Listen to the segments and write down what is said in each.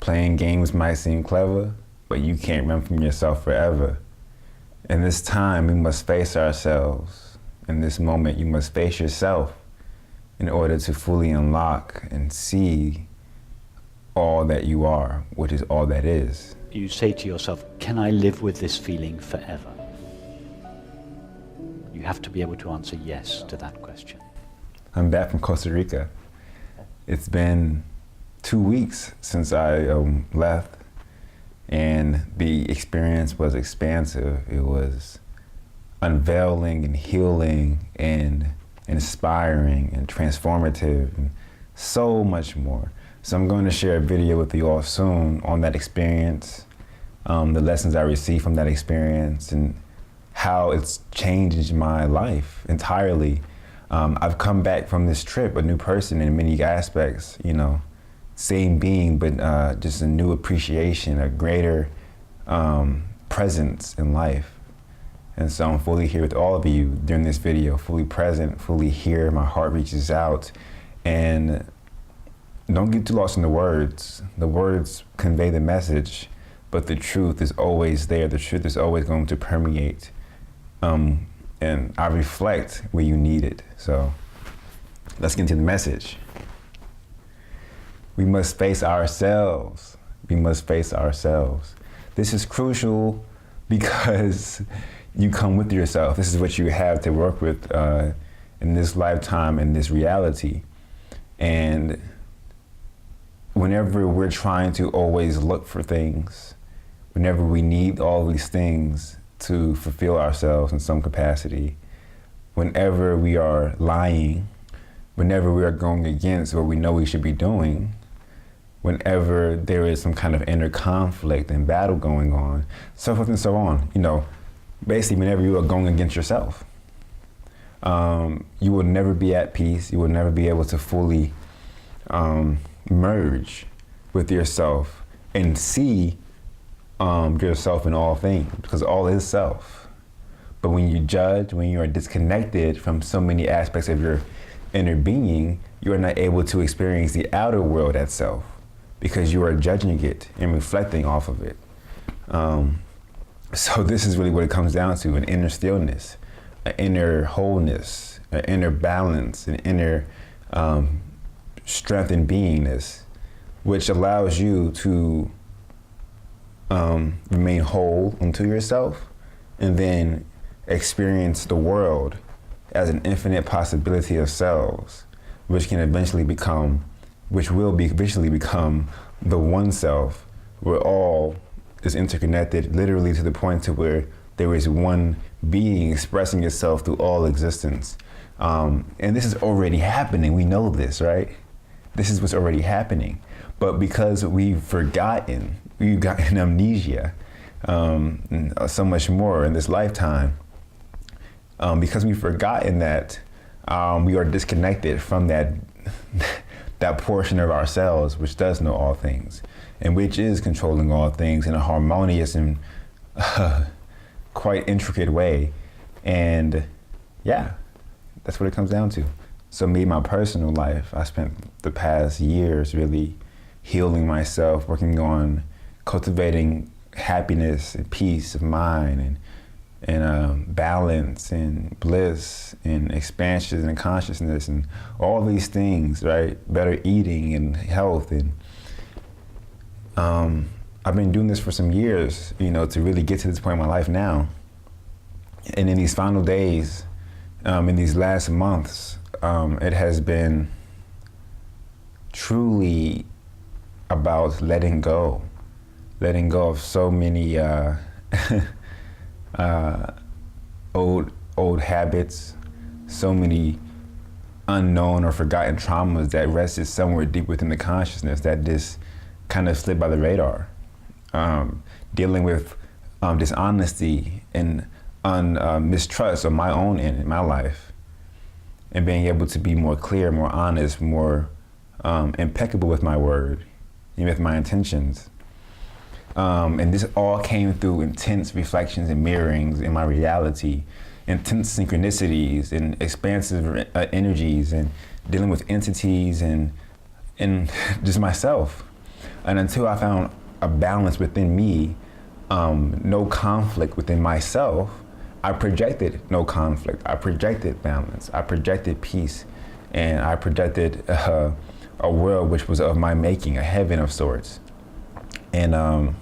Playing games might seem clever, but you can't run from yourself forever. In this time, we must face ourselves. In this moment, you must face yourself in order to fully unlock and see all that you are, which is all that is. You say to yourself, can I live with this feeling forever? You have to be able to answer yes to that question. I'm back from Costa Rica. It's been 2 weeks since I left, and the experience was expansive. It was unveiling and healing and inspiring and transformative and so much more. So I'm going to share a video with you all soon on that experience, the lessons I received from that experience and how it's changed my life entirely. I've come back from this trip a new person in many aspects, you know, same being, but just a new appreciation, a greater presence in life. And so I'm fully here with all of you during this video, fully present, fully here. My heart reaches out, and don't get too lost in the words. The words convey the message, but the truth is always there. The truth is always going to permeate. And I reflect where you need it. So let's get into the message. We must face ourselves. We must face ourselves. This is crucial because you come with yourself. This is what you have to work with in this lifetime, in this reality. And whenever we're trying to always look for things, whenever we need all these things to fulfill ourselves in some capacity, whenever we are lying, whenever we are going against what we know we should be doing, whenever there is some kind of inner conflict and battle going on, so forth and so on, you know, basically whenever you are going against yourself, you will never be at peace. You will never be able to fully merge with yourself and see yourself in all things, because all is self. But when you judge, when you are disconnected from so many aspects of your inner being, you are not able to experience the outer world as self, because you are judging it and reflecting off of it. So this is really what it comes down to: an inner stillness, an inner wholeness, an inner balance, an inner strength and beingness, which allows you to remain whole unto yourself, and then experience the world as an infinite possibility of selves, which can eventually become, eventually become the one self, where all is interconnected, literally to the point to where there is one being expressing itself through all existence. And this is already happening. We know this, right? This is what's already happening. But because we've forgotten, we've gotten amnesia, and so much more in this lifetime, because we've forgotten that, we are disconnected from that portion of ourselves which does know all things, and which is controlling all things in a harmonious and quite intricate way. And yeah, that's what it comes down to. So me, my personal life, I spent the past years really healing myself, working on cultivating happiness and peace of mind and balance and bliss and expansion and consciousness and all these things, right? Better eating and health. And I've been doing this for some years, you know, to really get to this point in my life now. And in these final days, in these last months, it has been truly about letting go of so many old habits, so many unknown or forgotten traumas that rested somewhere deep within the consciousness that just kind of slid by the radar. Dealing with dishonesty and mistrust of my own end in my life, and being able to be more clear, more honest, more impeccable with my word and with my intentions. And this all came through intense reflections and mirrorings in my reality, intense synchronicities and expansive energies, and dealing with entities and just myself. And until I found a balance within me, no conflict within myself, I projected no conflict. I projected balance. I projected peace. And I projected a world which was of my making, a heaven of sorts. And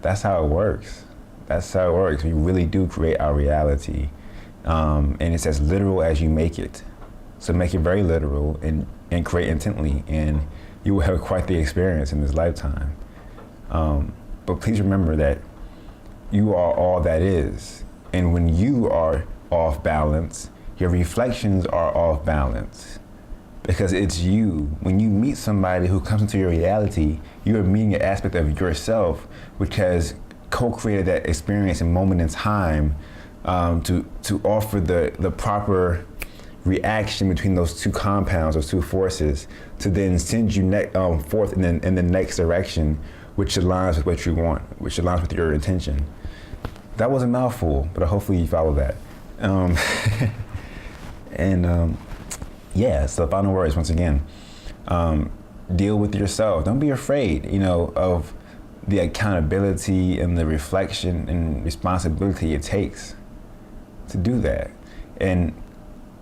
that's how it works. That's how it works. We really do create our reality. And it's as literal as you make it. So make it very literal and create intently, and you will have quite the experience in this lifetime. But please remember that you are all that is. And when you are off balance, your reflections are off balance. Because it's you. When you meet somebody who comes into your reality, you're meeting an aspect of yourself which has co-created that experience and moment in time to offer the proper reaction between those two compounds, those two forces, to then send you forth in the next direction, which aligns with what you want, which aligns with your intention. That was a mouthful, but hopefully you follow that. So final words, once again, deal with yourself. Don't be afraid, of the accountability and the reflection and responsibility it takes to do that. And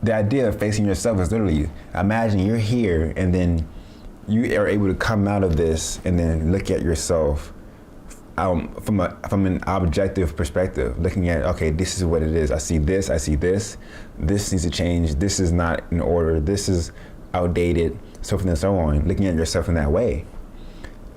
the idea of facing yourself is literally, imagine you're here and then you are able to come out of this and then look at yourself from an objective perspective, looking at, okay, this is what it is. I see this needs to change, this is not in order, this is outdated, so forth and so on, looking at yourself in that way.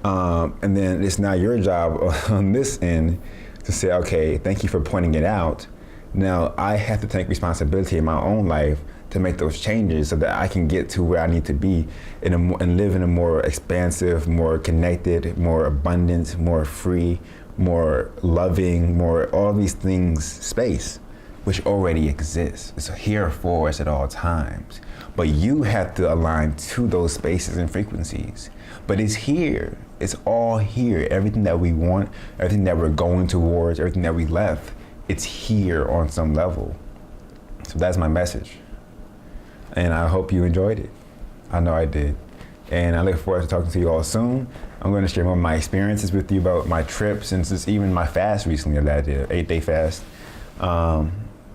And then it's now your job on this end to say, okay, thank you for pointing it out. Now I have to take responsibility in my own life to make those changes so that I can get to where I need to be and live in a more expansive, more connected, more abundant, more free, more loving, more all these things space, which already exists. It's here for us at all times. But you have to align to those spaces and frequencies. But it's here. It's all here. Everything that we want, everything that we're going towards, everything that we left, it's here on some level. So that's my message. And I hope you enjoyed it. I know I did. And I look forward to talking to you all soon. I'm going to share more of my experiences with you about my trips and just even my fast recently that I did, 8-day fast,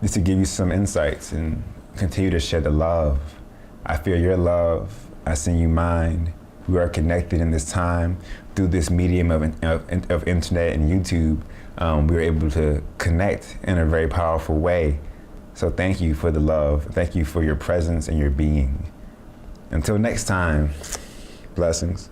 just to give you some insights and continue to share the love. I feel your love. I send you mine. We are connected in this time through this medium of internet and YouTube. We were able to connect in a very powerful way. So thank you for the love. Thank you for your presence and your being. Until next time, blessings.